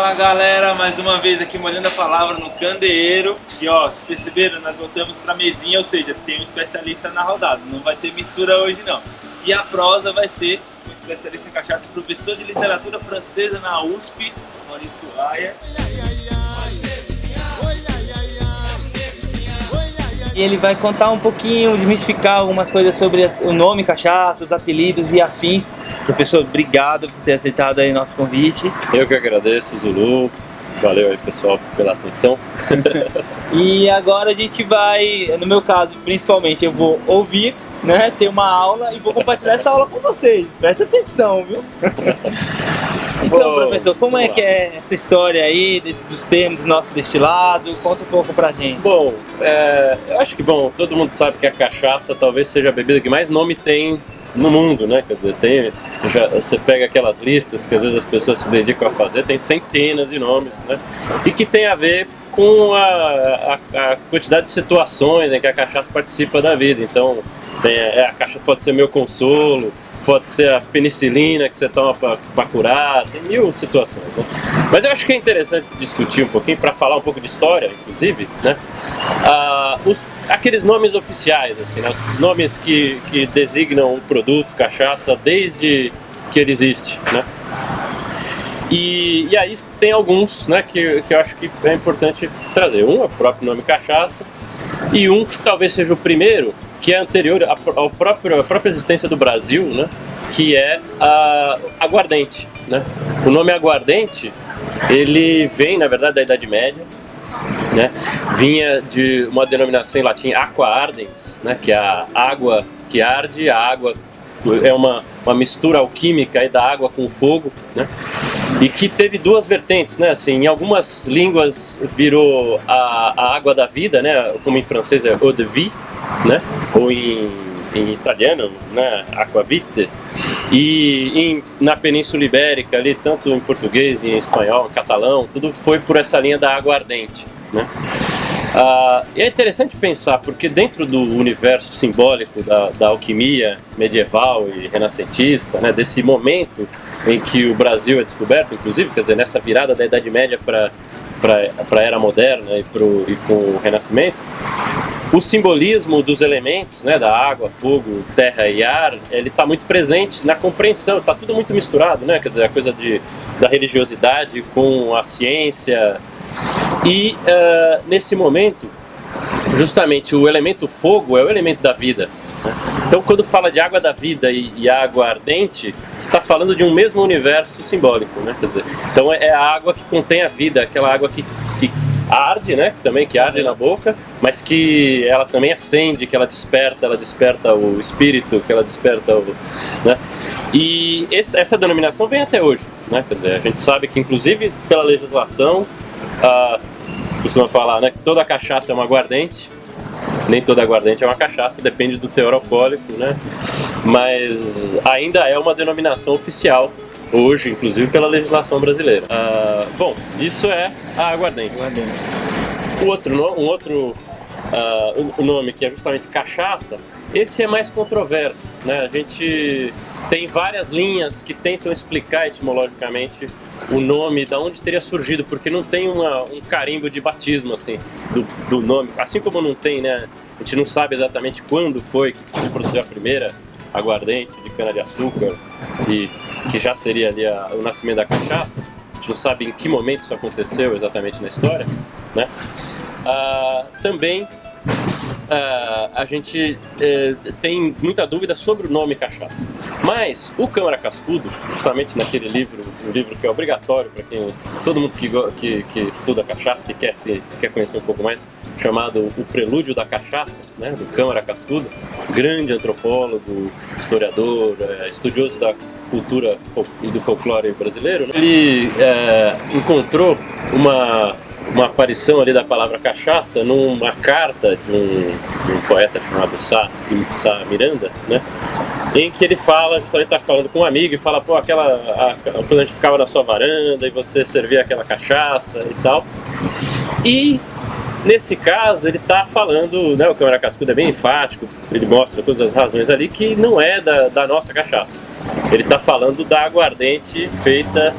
Fala galera, mais uma vez aqui molhando a palavra no candeeiro. E ó, se perceberam, nós voltamos pra mesinha, ou seja, tem um especialista na rodada. Não vai ter mistura hoje não. E a prosa vai ser um especialista em cachaça, professor de literatura francesa na USP, Maurício Raia. E ele vai contar um pouquinho, desmistificar algumas coisas sobre o nome cachaça, os apelidos e afins. Professor, obrigado por ter aceitado aí nosso convite. Eu que agradeço, Zulu. Valeu aí, pessoal, pela atenção. E agora a gente vai, no meu caso, principalmente, eu vou ouvir, né, ter uma aula e vou compartilhar essa aula com vocês. Presta atenção, viu? Então, professor, como é que é essa história aí dos termos do nosso destilado? Conta um pouco pra gente. Bom, eu acho que, todo mundo sabe que a cachaça talvez seja a bebida que mais nome tem no mundo, né? Quer dizer, você pega aquelas listas que às vezes as pessoas se dedicam a fazer, tem centenas de nomes, né? E que tem a ver com a quantidade de situações em que a cachaça participa da vida. Então, a cachaça pode ser meu consolo, pode ser a penicilina que você toma para curar, tem mil situações, né? Mas eu acho que é interessante discutir um pouquinho, para falar um pouco de história, inclusive, né? Aqueles nomes oficiais, assim, né? Os nomes que designam o produto cachaça desde que ele existe, né? E aí tem alguns, né, que eu acho que é importante trazer. Um é o próprio nome cachaça, e um que talvez seja o primeiro, que é anterior à própria existência do Brasil, né, que é a aguardente, né? O nome aguardente, ele vem, na verdade, da Idade Média, né? Vinha de uma denominação em latim aqua ardens, né, que é a água que arde, a água é uma mistura alquímica aí da água com fogo, né? E que teve duas vertentes, né? Assim, em algumas línguas virou a água da vida, né? Como em francês é eau de vie, né? Ou em italiano, né? Aquavite. E na Península Ibérica ali, tanto em português, em espanhol, em catalão, tudo foi por essa linha da água ardente, né? E é interessante pensar, porque dentro do universo simbólico da alquimia medieval e renascentista, né, desse momento em que o Brasil é descoberto, inclusive, quer dizer, nessa virada da Idade Média para a Era Moderna e com o Renascimento, o simbolismo dos elementos, né, da água, fogo, terra e ar, ele está muito presente na compreensão, está tudo muito misturado, né, quer dizer, a coisa da religiosidade com a ciência. E nesse momento, justamente o elemento fogo é o elemento da vida, né? Então, quando fala de água da vida e água ardente, você está falando de um mesmo universo simbólico, né? Quer dizer, então é a água que contém a vida, aquela água que arde, né? Que arde na boca, mas que ela também acende, que ela desperta o espírito, que ela desperta o, né? E essa denominação vem até hoje, né? Quer dizer, a gente sabe que, inclusive, pela legislação, costuma falar, né, que toda cachaça é uma aguardente. Nem toda aguardente é uma cachaça, depende do teor alcoólico, né? Mas ainda é uma denominação oficial hoje, inclusive pela legislação brasileira. Bom, isso é a aguardente. Um outro nome que é justamente cachaça, esse é mais controverso, né? A gente tem várias linhas que tentam explicar etimologicamente o nome, da onde teria surgido, porque não tem um carimbo de batismo assim do nome, assim como não tem, né? A gente não sabe exatamente quando foi que se produziu a primeira aguardente de cana-de-açúcar, e que já seria ali o nascimento da cachaça. A gente não sabe em que momento isso aconteceu exatamente na história, né? Também a gente tem muita dúvida sobre o nome cachaça, mas o Câmara Cascudo, justamente naquele livro, um livro que é obrigatório para todo mundo que estuda cachaça, que quer conhecer um pouco mais, chamado O Prelúdio da Cachaça, né, do Câmara Cascudo, grande antropólogo, historiador, estudioso da cultura e do folclore brasileiro, né? Ele encontrou uma aparição ali da palavra cachaça numa carta de um poeta chamado Sá Miranda, né? Em que ele fala, justamente está falando com um amigo e fala, pô, quando a gente ficava na sua varanda e você servia aquela cachaça e tal. E nesse caso ele está falando, né, o Câmara Cascudo é bem enfático, ele mostra todas as razões ali, que não é da nossa cachaça. Ele está falando da aguardente feita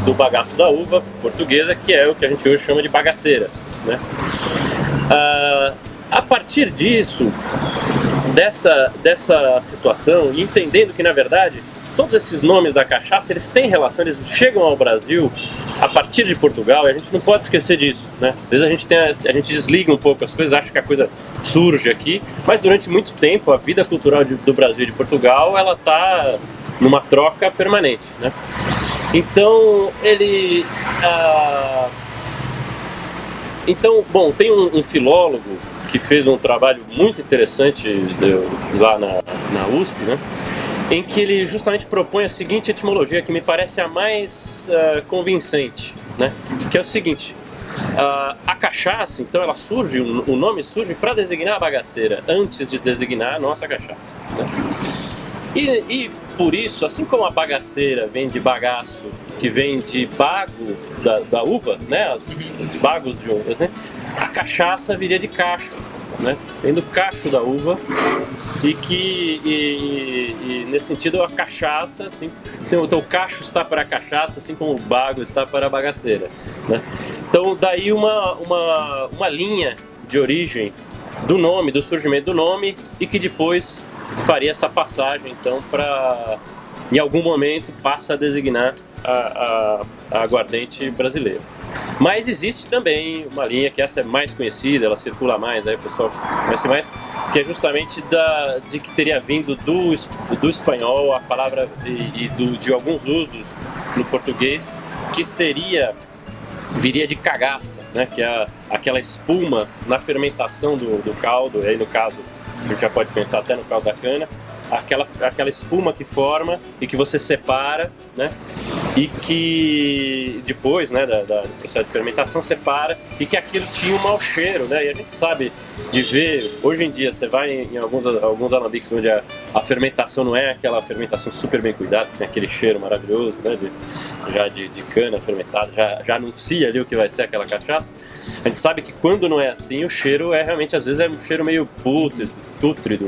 do bagaço da uva portuguesa, que é o que a gente hoje chama de bagaceira, né? A partir disso, dessa situação, e entendendo que, na verdade, todos esses nomes da cachaça, eles têm relação, eles chegam ao Brasil a partir de Portugal, e a gente não pode esquecer disso, né? Às vezes a gente desliga um pouco as coisas, acha que a coisa surge aqui, mas durante muito tempo a vida cultural do Brasil e de Portugal, ela está numa troca permanente, né? Então, bom, tem um filólogo que fez um trabalho muito interessante lá na USP, né? Em que ele justamente propõe a seguinte etimologia, que me parece a mais convincente, né? Que é o seguinte: a cachaça, então, ela surge, o nome surge para designar a bagaceira, antes de designar a nossa cachaça, né? E por isso, assim como a bagaceira vem de bagaço, que vem de bago da uva, né? Os bagos de uvas, né? A cachaça viria de cacho, né? Vem do cacho da uva. E nesse sentido a cachaça, assim, então o cacho está para a cachaça, assim como o bago está para a bagaceira, né? Então daí uma linha de origem do nome, do surgimento do nome, e que depois faria essa passagem, então, para, em algum momento, passa a designar a aguardente brasileira. Mas existe também uma linha, que essa é mais conhecida, ela circula mais, aí o pessoal conhece mais, que é justamente de que teria vindo do espanhol a palavra de alguns usos no português, que viria de cagaça, né? Que é aquela espuma na fermentação do caldo, e aí no caso a gente já pode pensar até no caldo da cana, aquela espuma que forma e que você separa, né? E que depois, né, do processo de fermentação separa, e que aquilo tinha um mau cheiro, né? E a gente sabe de ver, hoje em dia você vai em alguns alambiques onde a fermentação não é aquela fermentação super bem cuidada, tem aquele cheiro maravilhoso, né, de cana fermentada, já anuncia ali o que vai ser aquela cachaça. A gente sabe que quando não é assim, o cheiro realmente, às vezes, é um cheiro meio pútrido,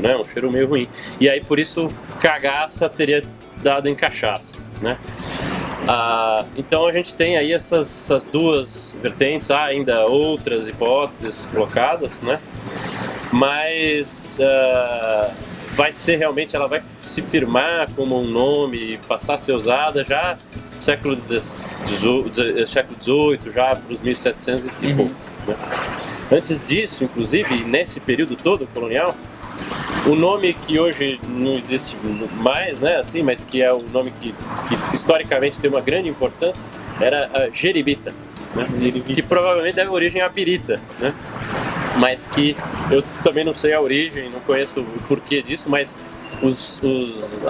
né? Um cheiro meio ruim. E aí, por isso, cagaça teria dado em cachaça, né? Então a gente tem aí essas duas vertentes, há ainda outras hipóteses colocadas, né? Mas ela vai se firmar como um nome e passar a ser usada já no século XVIII, já para os 1700 e pouco, né? Antes disso, inclusive, nesse período todo colonial, o nome que hoje não existe mais, né, assim, mas que é o nome que historicamente tem uma grande importância, era a jeribita, né? Que provavelmente deve origem à pirita, né? Mas que eu também não sei a origem, não conheço o porquê disso, mas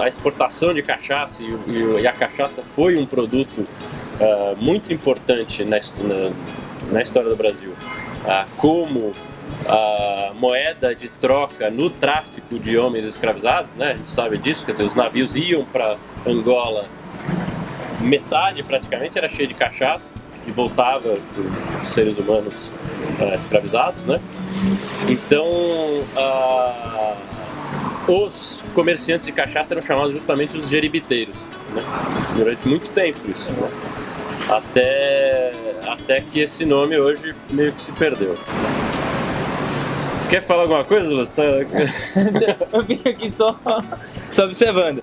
a exportação de cachaça e a cachaça foi um produto muito importante na história do Brasil, como a moeda de troca no tráfico de homens escravizados, né? A gente sabe disso, quer dizer, os navios iam para Angola, metade praticamente era cheia de cachaça e voltava dos seres humanos escravizados, né? Então os comerciantes de cachaça eram chamados justamente os jeribiteiros, né? Durante muito tempo isso, né? Até que esse nome hoje meio que se perdeu. Quer falar alguma coisa, Lúcio? Eu vim aqui só observando.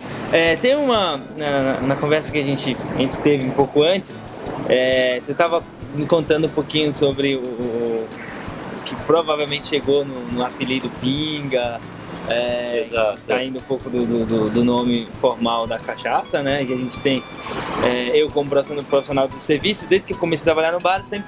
Tem uma... Na conversa que a gente teve um pouco antes, você estava me contando um pouquinho sobre o que provavelmente chegou no apelido Pinga, saindo um pouco do nome formal da cachaça, né? Que a gente tem, eu como profissional do serviço, desde que eu comecei a trabalhar no bar, sempre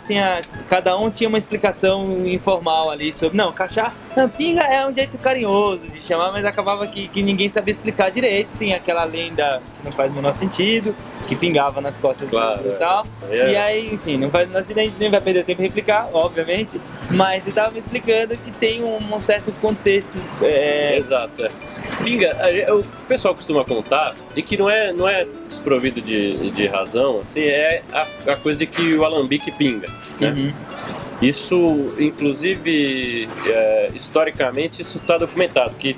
cada um tinha uma explicação informal ali sobre, não, cachaça, pinga é um jeito carinhoso de chamar, mas acabava que ninguém sabia explicar direito, tem aquela lenda que não faz o menor sentido, que pingava nas costas, claro, e tal, e aí, enfim, não faz o menor sentido, a gente nem vai perder tempo em replicar, obviamente, mas você estava me explicando que tem um certo contexto. Exato. Pinga, o pessoal costuma contar, e que não é desprovido de razão, assim, é a coisa de que o alambique pinga, né? Uhum. Isso, inclusive, historicamente, isso está documentado, que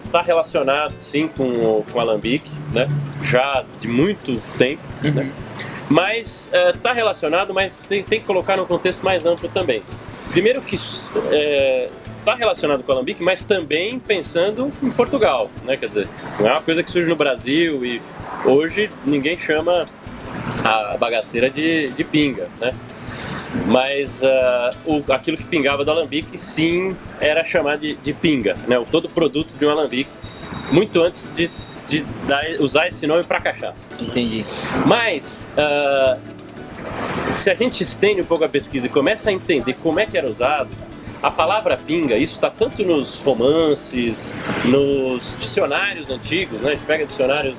está relacionado, sim, com o alambique, né? Já de muito tempo, né? Mas está relacionado, mas tem que colocar num contexto mais amplo também. Primeiro que está relacionado com o alambique, mas também pensando em Portugal, né? Quer dizer, não é uma coisa que surge no Brasil e hoje ninguém chama a bagaceira de pinga, né? Mas aquilo que pingava do alambique, sim, era chamado de pinga, né? Todo produto de um alambique, muito antes de usar esse nome para cachaça. Entendi. Mas se a gente estende um pouco a pesquisa e começa a entender como é que era usado, a palavra pinga, isso está tanto nos romances, nos dicionários antigos, né? A gente pega dicionários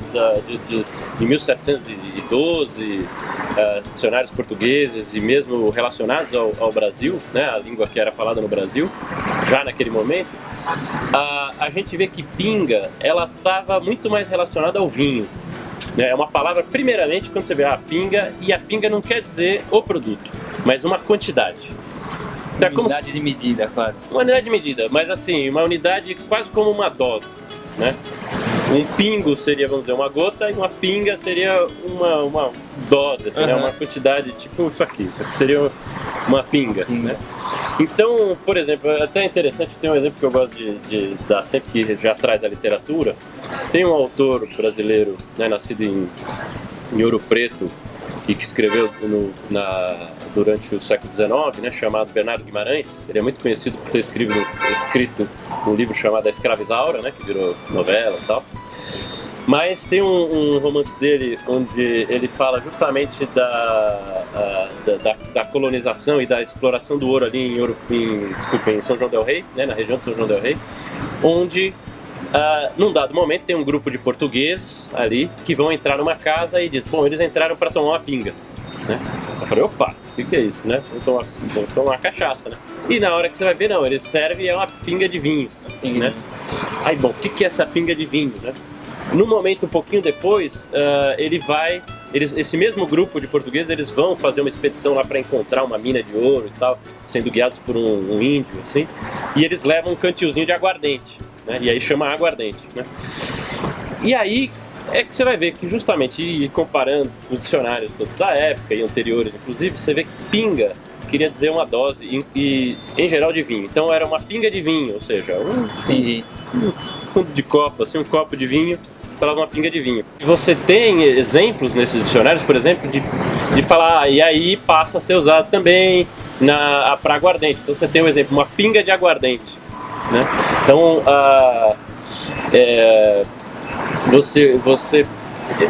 de 1712, dicionários portugueses e mesmo relacionados ao Brasil, né? A língua que era falada no Brasil, já naquele momento, a gente vê que pinga, ela estava muito mais relacionada ao vinho. É uma palavra, primeiramente, quando você vê a pinga, e a pinga não quer dizer o produto, mas uma quantidade. Então, unidade de medida, claro. Uma unidade de medida, mas assim, uma unidade quase como uma dose, né? Um pingo seria, vamos dizer, uma gota, e uma pinga seria uma dose, assim, né? Uma quantidade, tipo isso aqui seria uma pinga, né? Então, por exemplo, é até interessante, tem um exemplo que eu gosto de dar sempre que já traz a literatura. Tem um autor brasileiro, né, nascido em Ouro Preto, e que escreveu durante o século XIX, né, chamado Bernardo Guimarães. Ele é muito conhecido por ter escrito um livro chamado A Escrava Isaura, né, que virou novela e tal. Mas tem um romance dele onde ele fala justamente da colonização e da exploração do ouro ali em São João del Rei, né, na região de São João del Rei, onde num dado momento tem um grupo de portugueses ali que vão entrar numa casa e diz, bom, eles entraram para tomar uma pinga, né? Eu falei, opa, o que é isso, né? Vão tomar uma cachaça, né? E na hora que você vai ver, não, ele serve uma pinga de vinho, né? Aí, bom, o que é essa pinga de vinho, né? Num momento um pouquinho depois, esse mesmo grupo de portugueses, eles vão fazer uma expedição lá para encontrar uma mina de ouro e tal, sendo guiados por um índio, assim, e eles levam um cantilzinho de aguardente, né? E aí chama aguardente, né? E aí é que você vai ver que justamente, comparando os dicionários todos da época e anteriores, inclusive, você vê que pinga queria dizer uma dose, e em geral de vinho. Então era uma pinga de vinho, ou seja, um fundo de copo, assim, um copo de vinho, falava uma pinga de vinho. E você tem exemplos nesses dicionários, por exemplo, de falar, e aí passa a ser usado também para aguardente. Então você tem um exemplo, uma pinga de aguardente, né? Então,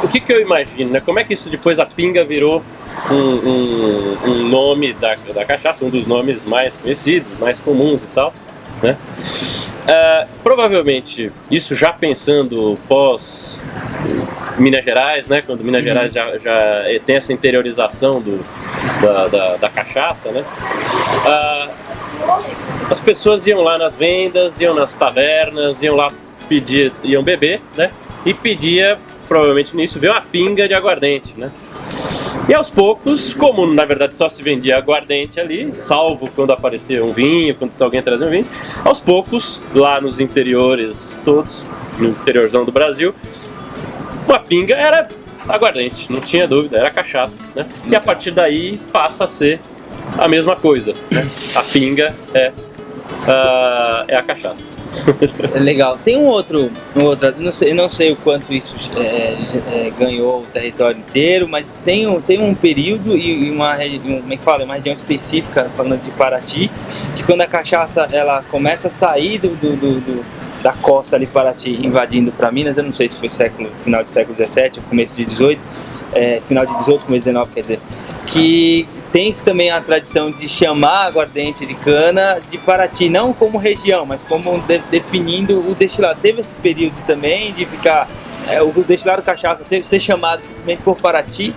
o que eu imagino, né? Como é que isso depois a pinga virou um nome da cachaça, um dos nomes mais conhecidos, mais comuns e tal, né? Provavelmente, isso já pensando pós Minas Gerais, né? Quando Minas Gerais já tem essa interiorização da cachaça, né? As pessoas iam lá nas vendas, iam nas tavernas, iam lá iam beber, né? E pedia, provavelmente nisso, veio uma pinga de aguardente, né? E aos poucos, como na verdade só se vendia aguardente ali, salvo quando aparecia um vinho, quando alguém trazia um vinho, aos poucos, lá nos interiores todos, no interiorzão do Brasil, uma pinga era aguardente, não tinha dúvida, era cachaça, né? E a partir daí passa a ser a mesma coisa, né? A pinga é a cachaça. Legal. Tem um outro, não sei o quanto isso ganhou o território inteiro, mas tem um período e uma região específica, falando de Paraty, que quando a cachaça ela começa a sair da costa ali Paraty, invadindo para Minas, eu não sei se foi final do século XVII ou começo de XVIII, final de XVIII, começo de XIX, quer dizer, que tem também a tradição de chamar aguardente de cana de Paraty, não como região, mas como definindo o destilado. Teve esse período também de ficar o destilado cachaça ser chamado simplesmente por Paraty,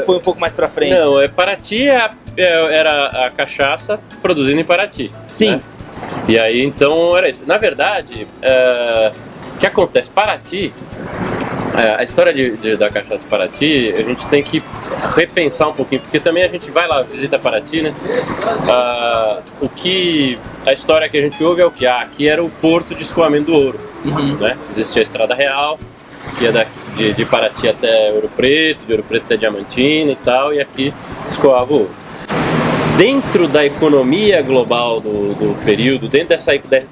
foi um pouco mais para frente? Não, Paraty era a cachaça produzida em Paraty. Sim. Né? E aí então era isso. Na verdade, o que acontece? Paraty, a história da cachaça de Paraty, a gente tem que repensar um pouquinho, porque também a gente vai lá, visita Paraty, né? A história que a gente ouve é o que? Aqui era o porto de escoamento do ouro, né? Existia a Estrada Real, que é de Paraty até Ouro Preto, de Ouro Preto até Diamantina e tal, e aqui escoava o ouro. Dentro da economia global do período, dentro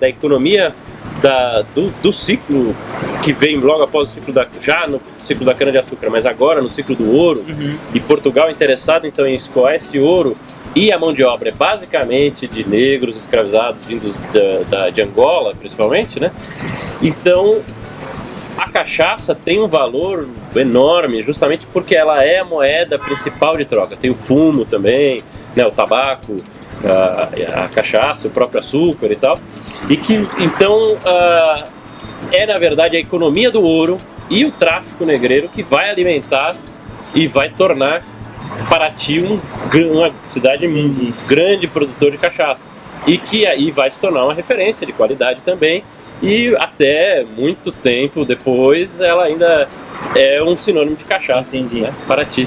da economia do ciclo que vem logo após o ciclo já no ciclo da cana-de-açúcar, mas agora no ciclo do ouro, e Portugal interessado então em escoar esse ouro, e a mão de obra é basicamente de negros escravizados vindos de Angola, principalmente, né? Então, a cachaça tem um valor enorme, justamente porque ela é a moeda principal de troca. Tem o fumo também, né, o tabaco, a cachaça, o próprio açúcar e tal. E que, então, é na verdade a economia do ouro e o tráfico negreiro que vai alimentar e vai tornar Paraty uma cidade grande produtor de cachaça, e que aí vai se tornar uma referência de qualidade também, e até muito tempo depois ela ainda é um sinônimo de cachaça. Entendi. Né? Paraty.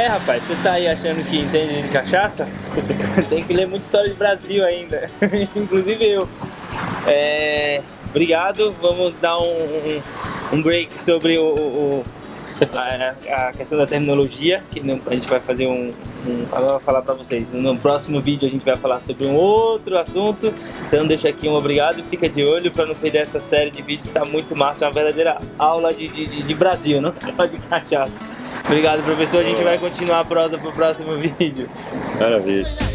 Rapaz, você tá aí achando que entende de cachaça? Tem que ler muita história de Brasil ainda, inclusive eu. Obrigado, vamos dar um break sobre a questão da terminologia, que a gente vai fazer agora eu vou falar pra vocês. No próximo vídeo a gente vai falar sobre um outro assunto, então deixa aqui um obrigado e fica de olho pra não perder essa série de vídeos que tá muito massa, é uma verdadeira aula de Brasil, não só de cachaça. Obrigado, professor, a gente vai continuar a prosa pro próximo vídeo. Maravilha.